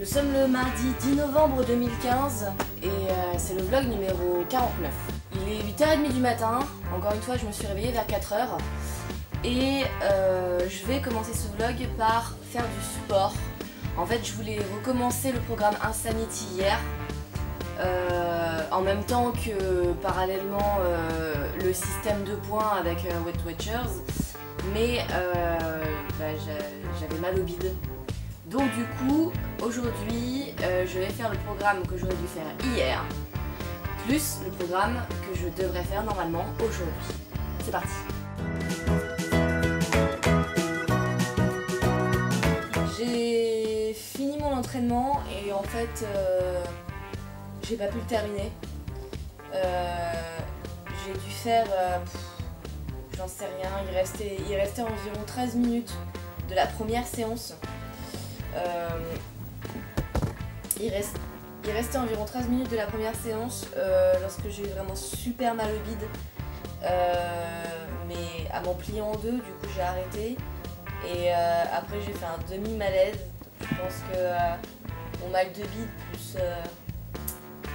Nous sommes le mardi 10 novembre 2015 et c'est le vlog numéro 49. Il est 8h30 du matin, encore une fois je me suis réveillée vers 4h et je vais commencer ce vlog par faire du sport. En fait je voulais recommencer le programme Insanity hier en même temps que parallèlement le système de points avec Weight Watchers, mais j'avais mal au bide. Donc du coup, aujourd'hui, je vais faire le programme que j'aurais dû faire hier, plus le programme que je devrais faire normalement aujourd'hui. C'est parti. J'ai fini mon entraînement et en fait, j'ai pas pu le terminer. J'ai dû faire, j'en sais rien, il restait environ 13 minutes de la première séance. Il restait environ 13 minutes de la première séance lorsque j'ai eu vraiment super mal au bide, mais à m'en plier en deux, du coup j'ai arrêté et après j'ai fait un demi-malaise. Je pense que mon mal de bide plus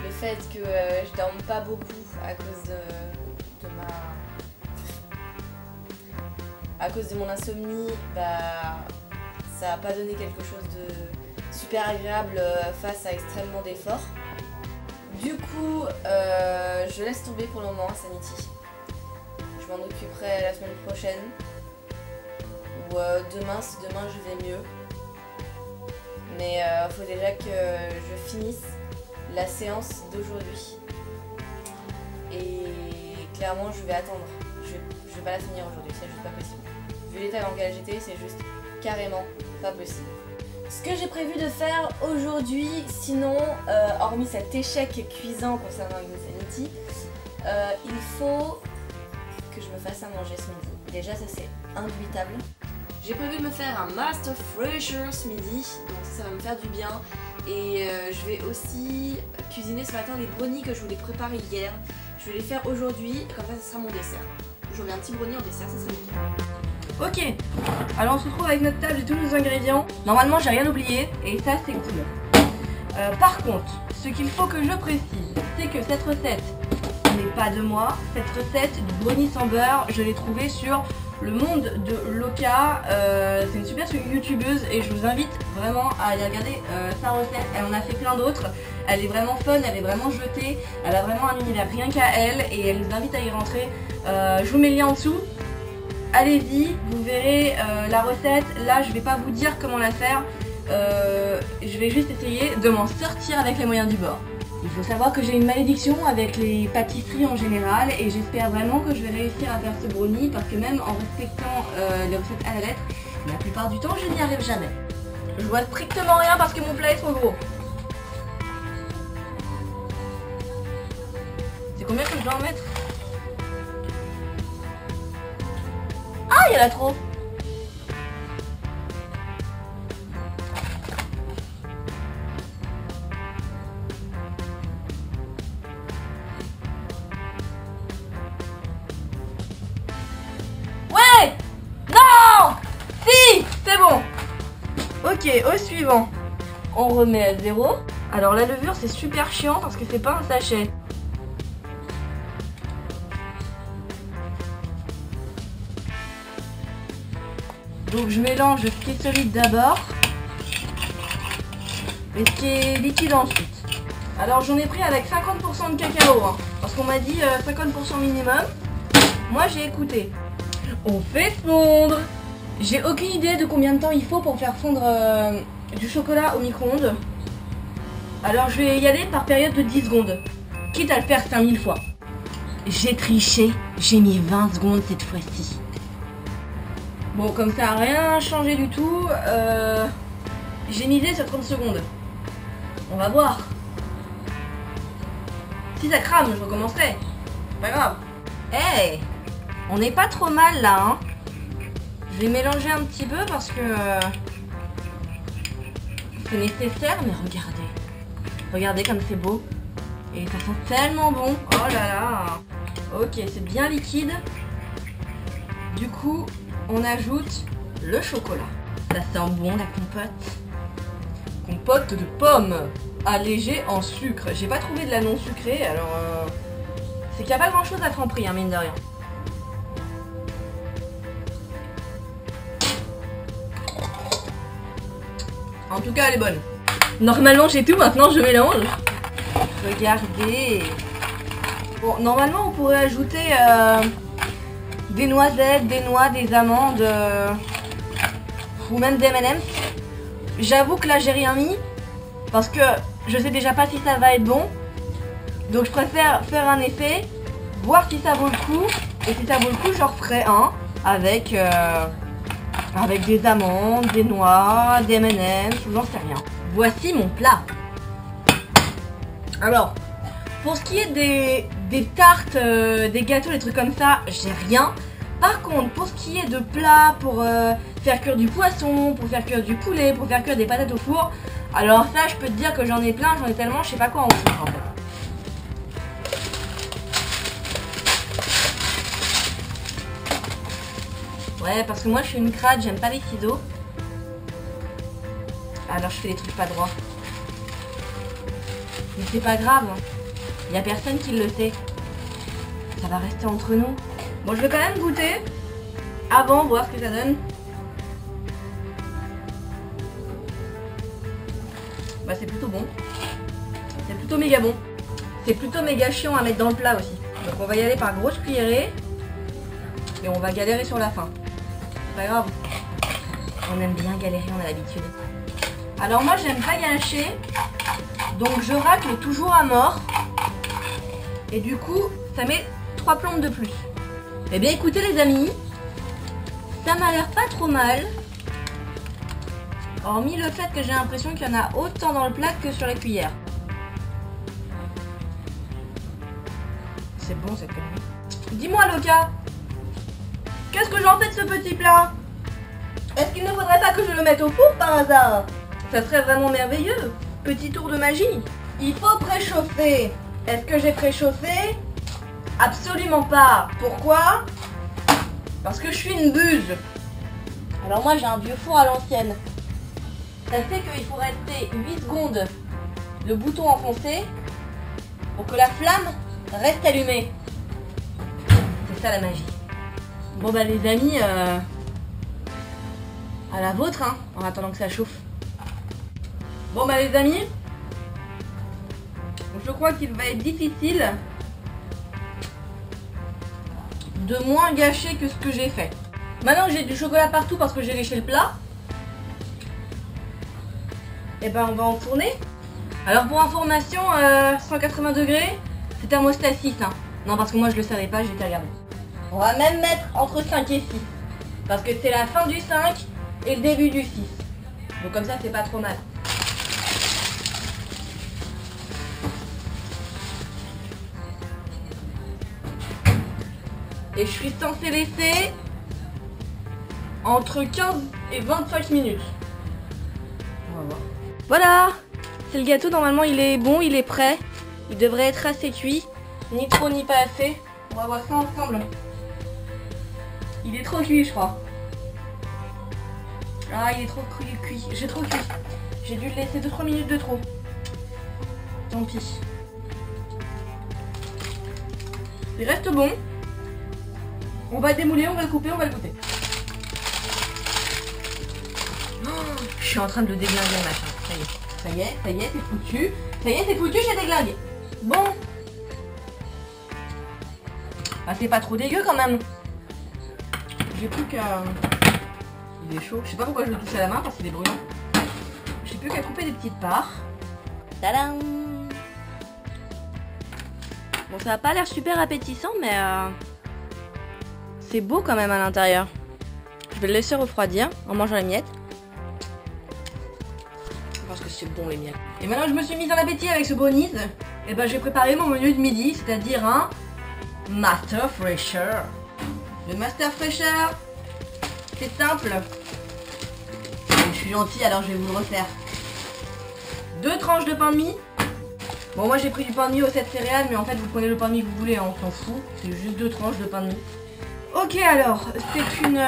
le fait que je dorme pas beaucoup à cause de mon insomnie, ça n'a pas donné quelque chose de super agréable face à extrêmement d'efforts. Du coup, je laisse tomber pour le moment Insanity. Je m'en occuperai la semaine prochaine. Ou demain, si demain je vais mieux. Mais il faut déjà que je finisse la séance d'aujourd'hui. Et clairement, je vais attendre. Je vais pas la finir aujourd'hui, c'est juste pas possible. Vu l'état dans lequel j'étais, c'est juste carrément pas possible. Ce que j'ai prévu de faire aujourd'hui, sinon, hormis cet échec cuisant concernant Insanity, il faut que je me fasse à manger ce midi. Déjà, ça c'est indubitable. J'ai prévu de me faire un Master Fresher ce midi, donc ça va me faire du bien. Et je vais aussi cuisiner ce matin les brownies que je voulais préparer hier. Je vais les faire aujourd'hui, comme ça, ça sera mon dessert. J'aurai un petit brownie en dessert, ça serait bien. Ok, alors on se retrouve avec notre table et tous nos ingrédients. Normalement j'ai rien oublié et ça c'est cool. Par contre, ce qu'il faut que je précise, c'est que cette recette n'est pas de moi. Cette recette du brownie sans beurre, je l'ai trouvée sur le monde de Loka. C'est une super youtubeuse et je vous invite vraiment à aller regarder sa recette. Elle en a fait plein d'autres. Elle est vraiment fun, elle est vraiment jetée. Elle a vraiment un univers rien qu'à elle et elle nous invite à y rentrer. Je vous mets le lien en dessous. Allez-y, vous verrez la recette. Là, je vais pas vous dire comment la faire. Je vais juste essayer de m'en sortir avec les moyens du bord. Il faut savoir que j'ai une malédiction avec les pâtisseries en général et j'espère vraiment que je vais réussir à faire ce brownie parce que même en respectant les recettes à la lettre, la plupart du temps, je n'y arrive jamais. Je vois strictement rien parce que mon plat est trop gros. C'est combien que je dois en mettre ? Ah, il y en a trop. Ouais. Non. Si, c'est bon. Ok, au suivant. On remet à 0. Alors la levure, c'est super chiant parce que c'est pas un sachet. Donc je mélange ce qui est solide d'abord et ce qui est liquide ensuite. Alors j'en ai pris avec 50% de cacao, hein, parce qu'on m'a dit 50% minimum. Moi j'ai écouté. On fait fondre. J'ai aucune idée de combien de temps il faut pour faire fondre du chocolat au micro-ondes. Alors je vais y aller par période de 10 secondes, quitte à le faire 5000 fois. J'ai triché, j'ai mis 20 secondes cette fois-ci. Bon, comme ça n'a rien changé du tout, j'ai misé sur 30 secondes. On va voir. Si ça crame, je recommencerai. Pas grave. Hey, on n'est pas trop mal là, hein. Je vais mélanger un petit peu parce que c'est nécessaire, mais regardez. Regardez comme c'est beau. Et ça sent tellement bon. Oh là là. Ok, c'est bien liquide. Du coup, on ajoute le chocolat. Ça sent bon la compote. Compote de pommes, allégée en sucre. J'ai pas trouvé de la non sucrée, alors c'est qu'il n'y a pas grand chose à être prix, hein, mine de rien. En tout cas, elle est bonne. Normalement, j'ai tout, maintenant je mélange. Regardez. Bon, normalement, on pourrait ajouter des noisettes, des noix, des amandes, ou même des M&M's. J'avoue que là, j'ai rien mis, parce que je sais déjà pas si ça va être bon. Donc, je préfère faire un essai, voir si ça vaut le coup. Et si ça vaut le coup, j'en referai un avec des amandes, des noix, des M&M's, j'en sais rien. Voici mon plat. Alors, pour ce qui est des tartes, des gâteaux, des trucs comme ça, j'ai rien. Par contre, pour ce qui est de plats, pour faire cuire du poisson, pour faire cuire du poulet, pour faire cuire des patates au four, alors ça, je peux te dire que j'en ai plein, j'en ai tellement, je sais pas quoi en foutre en fait. Ouais, parce que moi je suis une crade, j'aime pas les ciseaux. Alors je fais les trucs pas droits. Mais c'est pas grave, y a personne qui le sait. Ça va rester entre nous. Bon, je vais quand même goûter avant, voir ce que ça donne. Bah c'est plutôt bon. C'est plutôt méga bon. C'est plutôt méga chiant à mettre dans le plat aussi. Donc on va y aller par grosse cuillerée. Et on va galérer sur la fin. C'est pas grave. On aime bien galérer, on a l'habitude. Alors moi j'aime pas gâcher. Donc je racle toujours à mort. Et du coup ça met 3 plombes de plus. Eh bien écoutez les amis, ça m'a l'air pas trop mal. Hormis le fait que j'ai l'impression qu'il y en a autant dans le plat que sur la cuillère. C'est bon cette connerie. Dis-moi Loka, qu'est-ce que j'en fais de ce petit plat? Est-ce qu'il ne faudrait pas que je le mette au four par hasard? Ça serait vraiment merveilleux. Petit tour de magie. Il faut préchauffer. Est-ce que j'ai préchauffé? Absolument pas. Pourquoi? Parce que je suis une buse. Alors moi j'ai un vieux four à l'ancienne. Ça fait qu'il faut rester 8 secondes le bouton enfoncé pour que la flamme reste allumée. C'est ça la magie. Bon bah les amis, à la vôtre hein, en attendant que ça chauffe. Bon bah les amis, je crois qu'il va être difficile de moins gâcher que ce que j'ai fait. Maintenant que j'ai du chocolat partout parce que j'ai léché le plat, et ben on va enfourner. Alors pour information, 180 degrés, c'est thermostat 6 hein. Non parce que moi je le savais pas, j'étais regardé. On va même mettre entre 5 et 6. Parce que c'est la fin du 5 et le début du 6. Donc comme ça c'est pas trop mal. Et je suis censée laisser entre 15 et 25 minutes. On va voir. Voilà, c'est le gâteau, normalement il est bon, il est prêt. Il devrait être assez cuit, ni trop ni pas assez. On va voir ça ensemble. Il est trop cuit je crois. Ah il est trop cuit, j'ai trop cuit. J'ai dû le laisser 2-3 minutes de trop. Tant pis. Il reste bon. On va le démouler, on va le couper, on va le goûter. Oh, je suis en train de le déglinguer le machin. Ça y est, c'est foutu. Ça y est, c'est foutu, j'ai déglingué. Bon. Bah, c'est pas trop dégueu quand même. J'ai plus qu'à... Il est chaud. Je sais pas pourquoi je le touche à la main parce qu'il est brûlant. J'ai plus qu'à couper des petites parts. Tadam! Bon, ça a pas l'air super appétissant, mais... c'est beau quand même à l'intérieur. Je vais le laisser refroidir en mangeant les miettes. Parce que c'est bon les miettes. Et maintenant que je me suis mise en appétit avec ce brownies, et ben j'ai préparé mon menu de midi, c'est-à-dire un Master Fresher. Le Master Fresher, c'est simple. Je suis gentille alors je vais vous le refaire. 2 tranches de pain de mie. Bon moi j'ai pris du pain de mie aux 7 céréales, mais en fait vous prenez le pain de mie que vous voulez, hein, on s'en fout. C'est juste 2 tranches de pain de mie. Ok alors, c'est une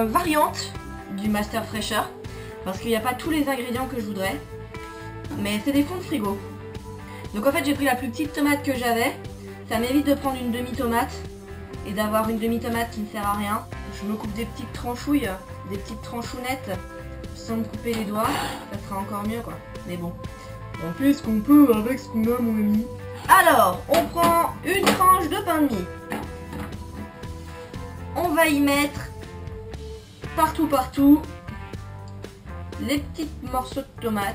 variante du Master Fresher parce qu'il n'y a pas tous les ingrédients que je voudrais. mais c'est des fonds de frigo. Donc en fait j'ai pris la plus petite tomate que j'avais. Ça m'évite de prendre une demi-tomate et d'avoir une demi-tomate qui ne sert à rien. Je me coupe des petites tranchouilles, des petites tranchounettes sans me couper les doigts. Ça sera encore mieux quoi. Mais bon, on fait ce qu'on peut avec ce qu'on a mon ami. Alors, on prend une tranche de pain de mie. On va y mettre partout les petits morceaux de tomates.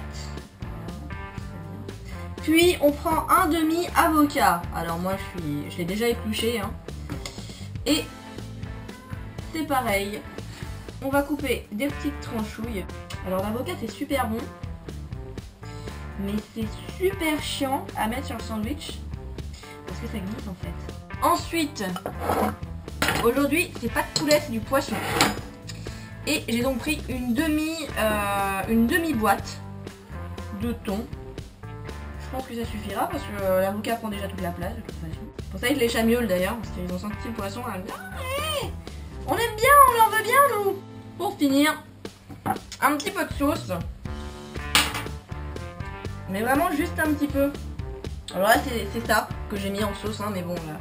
Puis on prend un demi avocat. Alors moi je l'ai déjà épluché hein. Et c'est pareil. On va couper des petites tranchouilles. Alors l'avocat c'est super bon, mais c'est super chiant à mettre sur le sandwich parce que ça glisse en fait. Ensuite, aujourd'hui c'est pas de poulet, c'est du poisson. Et j'ai donc pris une demi boîte de thon. Je pense que ça suffira parce que l'avocat prend déjà toute la place de toute façon. C'est pour ça que je les chamiole d'ailleurs, parce qu'ils ont senti le poisson. On aime bien, on en veut bien nous. Pour finir, un petit peu de sauce. Mais vraiment juste un petit peu. Alors là c'est ça que j'ai mis en sauce, hein, mais bon là,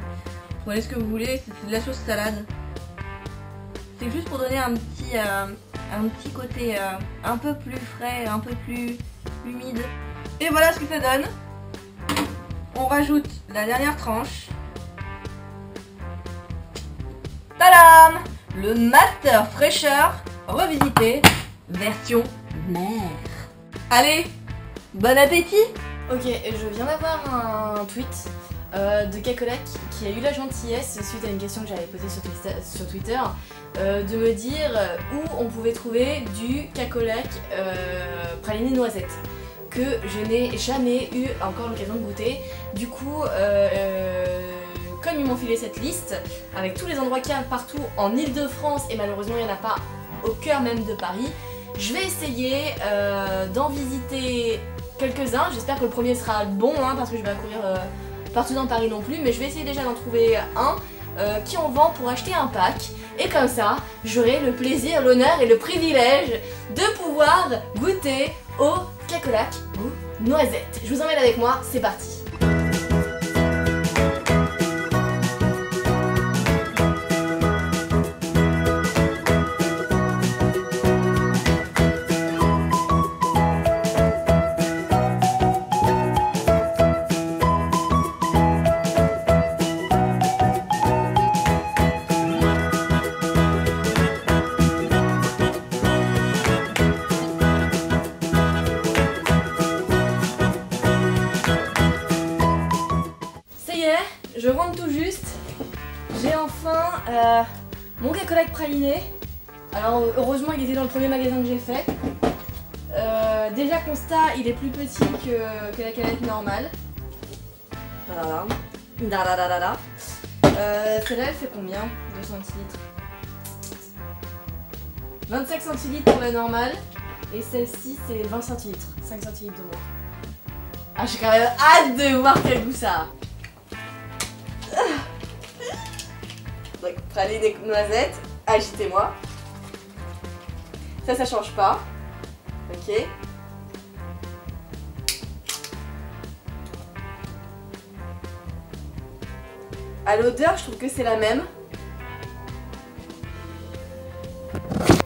prenez ce que vous voulez, c'est de la sauce salade. C'est juste pour donner un petit côté un peu plus frais, un peu plus humide. Et voilà ce que ça donne. On rajoute la dernière tranche. Tadam! Le Master fraîcheur revisité version mer. Allez, bon appétit! Ok, je viens d'avoir un tweet de Cacolac qui a eu la gentillesse, suite à une question que j'avais posée sur Twitter, de me dire où on pouvait trouver du Cacolac praliné noisette, que je n'ai jamais eu encore l'occasion de goûter. Du coup, comme ils m'ont filé cette liste, avec tous les endroits qu'il y a partout en Ile-de-France, et malheureusement il n'y en a pas au cœur même de Paris, je vais essayer d'en visiter quelques-uns. J'espère que le premier sera bon, hein, parce que je vais courir partout dans Paris non plus, mais je vais essayer déjà d'en trouver un qui en vend pour acheter un pack. Et comme ça, j'aurai le plaisir, l'honneur et le privilège de pouvoir goûter au Cacolac goût noisette. Je vous emmène avec moi, c'est parti. Je rentre tout juste, j'ai enfin mon Cacolac praliné. Alors heureusement il était dans le premier magasin que j'ai fait. Déjà constat, il est plus petit que la canette normale. Celle-là elle fait combien de centilitres? 25 centilitres pour la normale. Et celle-ci c'est 20 centilitres, 5 centilitres de moins. Ah, j'ai quand même hâte de voir quel goût ça a. Donc praliné noisette, agitez-moi. Ça change pas. Ok. À l'odeur, je trouve que c'est la même.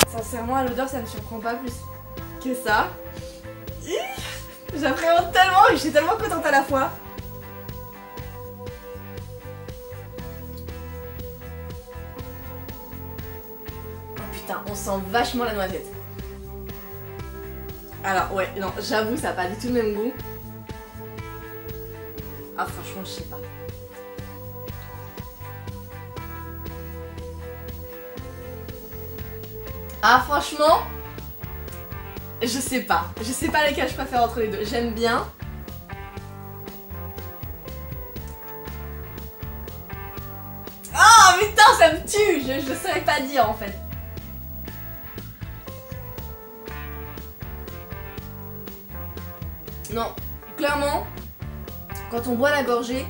Sincèrement, à l'odeur, ça me surprend pas plus que ça. J'appréhende tellement et je suis tellement contente à la fois. Putain, on sent vachement la noisette. Alors ouais, non, j'avoue, ça n'a pas du tout le même goût. Ah franchement, je sais pas. Ah franchement, je sais pas. Je sais pas lesquels je préfère entre les deux. J'aime bien. Ah putain, ça me tue. Je saurais pas dire en fait. Non, clairement, quand on boit la gorgée,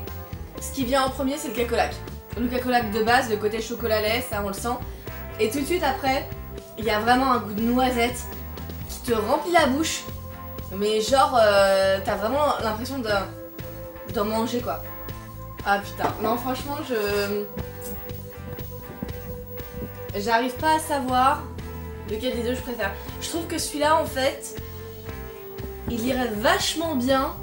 ce qui vient en premier c'est le Cacolac. Le Cacolac de base, le côté chocolat lait, ça on le sent. Et tout de suite après, il y a vraiment un goût de noisette qui te remplit la bouche. Mais genre, t'as vraiment l'impression d'en manger quoi. Ah putain, non franchement j'arrive pas à savoir lequel des deux je préfère. Je trouve que celui-là en fait, il irait vachement bien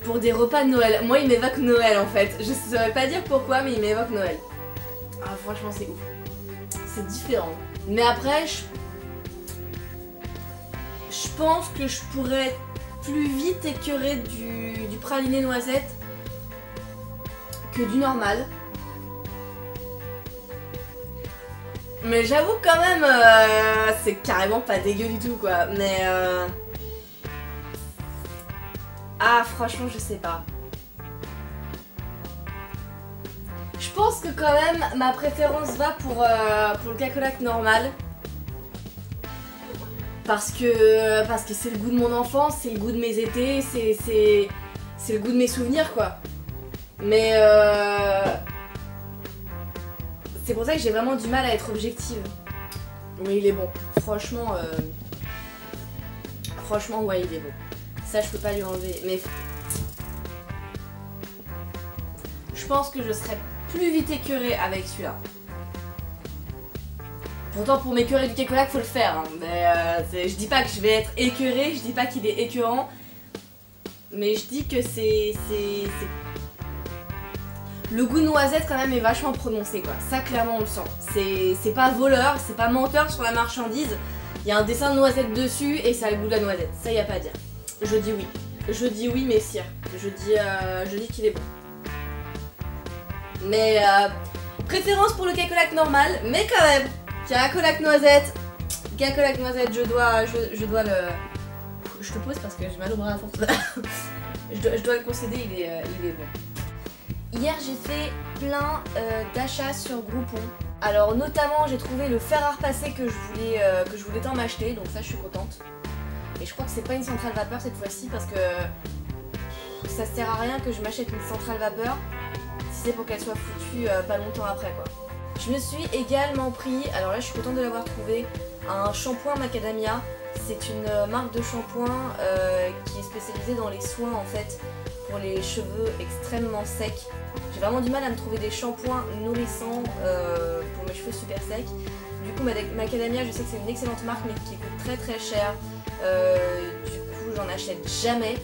pour des repas de Noël. Moi il m'évoque Noël en fait. Je saurais pas dire pourquoi mais il m'évoque Noël. Ah franchement c'est ouf. C'est différent. Mais après je pense que je pourrais plus vite écœurer du praliné noisette que du normal. Mais j'avoue quand même, c'est carrément pas dégueu du tout quoi. Mais ah franchement je sais pas. Je pense que quand même ma préférence va pour le cacolac normal. Parce que c'est le goût de mon enfance, c'est le goût de mes étés, c'est le goût de mes souvenirs quoi. Mais c'est pour ça que j'ai vraiment du mal à être objective. Mais il est bon. Franchement, ouais il est bon. Ça je peux pas lui enlever. Mais je pense que je serais plus vite écœurée avec celui-là. Pourtant pour m'écœurer du cacolac faut le faire, hein. Mais je dis pas que je vais être écœurée, je dis pas qu'il est écœurant, mais je dis que c'est... Le goût de noisette quand même est vachement prononcé quoi, ça clairement on le sent. C'est pas voleur, c'est pas menteur sur la marchandise, il y a un dessin de noisette dessus et ça a le goût de la noisette, ça y a pas à dire. Je dis oui, messire, je dis qu'il est bon. Mais préférence pour le cacolac normal, mais quand même. Cacolac noisette, je dois le... Je te pose parce que j'ai mal au bras à force. je dois le concéder, il est bon. Hier j'ai fait plein d'achats sur Groupon. Alors notamment j'ai trouvé le fer à repasser que je voulais tant m'acheter, donc ça je suis contente. Et je crois que c'est pas une centrale vapeur cette fois-ci parce que ça sert à rien que je m'achète une centrale vapeur si c'est pour qu'elle soit foutue pas longtemps après quoi. Je me suis également pris, alors là je suis contente de l'avoir trouvé, un shampoing Macadamia. C'est une marque de shampoing qui est spécialisée dans les soins en fait pour les cheveux extrêmement secs. J'ai vraiment du mal à me trouver des shampoings nourrissants pour mes cheveux super secs. Du coup Macadamia je sais que c'est une excellente marque mais qui coûte très très cher. Du coup j'en achète jamais.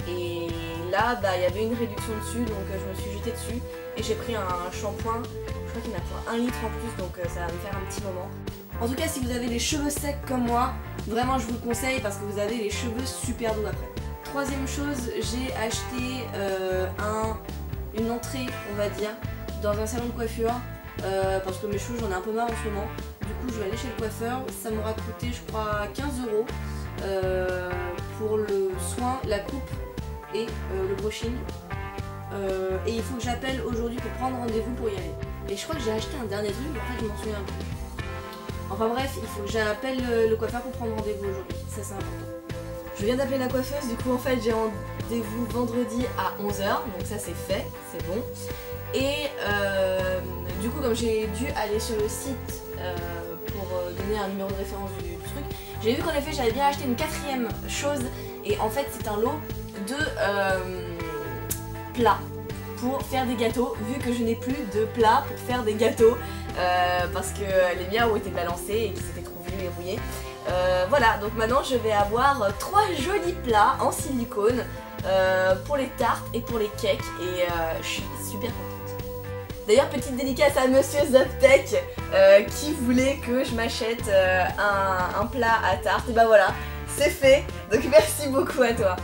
Et là il y avait une réduction dessus donc je me suis jetée dessus et j'ai pris un shampoing. Je crois qu'il y en a pour 1 litre en plus donc ça va me faire un petit moment. En tout cas si vous avez les cheveux secs comme moi, vraiment je vous le conseille parce que vous avez les cheveux super doux après. Troisième chose, j'ai acheté une entrée on va dire dans un salon de coiffure parce que mes cheveux j'en ai un peu marre en ce moment. Du coup je vais aller chez le coiffeur, ça m'aura coûté je crois 15 € pour le soin, la coupe et le brushing. Et il faut que j'appelle aujourd'hui pour prendre rendez-vous pour y aller. Et je crois que j'ai acheté un dernier truc, mais en fait je m'en souviens plus. Enfin bref, il faut que j'appelle le coiffeur pour prendre rendez-vous aujourd'hui, ça c'est important. Je viens d'appeler la coiffeuse, du coup en fait j'ai rendez-vous vendredi à 11 h, donc ça c'est fait, c'est bon. Et du coup comme j'ai dû aller sur le site pour donner un numéro de référence du truc, j'ai vu qu'en effet j'avais bien acheté une 4e chose et en fait c'est un lot de plats pour faire des gâteaux, vu que je n'ai plus de plats pour faire des gâteaux parce que les miens ont été balancés et qu'ils s'étaient trop vieux et rouillés. Voilà, donc maintenant je vais avoir 3 jolis plats en silicone pour les tartes et pour les cakes et je suis super contente. D'ailleurs petite dédicace à Monsieur Zoptech qui voulait que je m'achète un plat à tarte, et bah voilà, c'est fait, donc merci beaucoup à toi.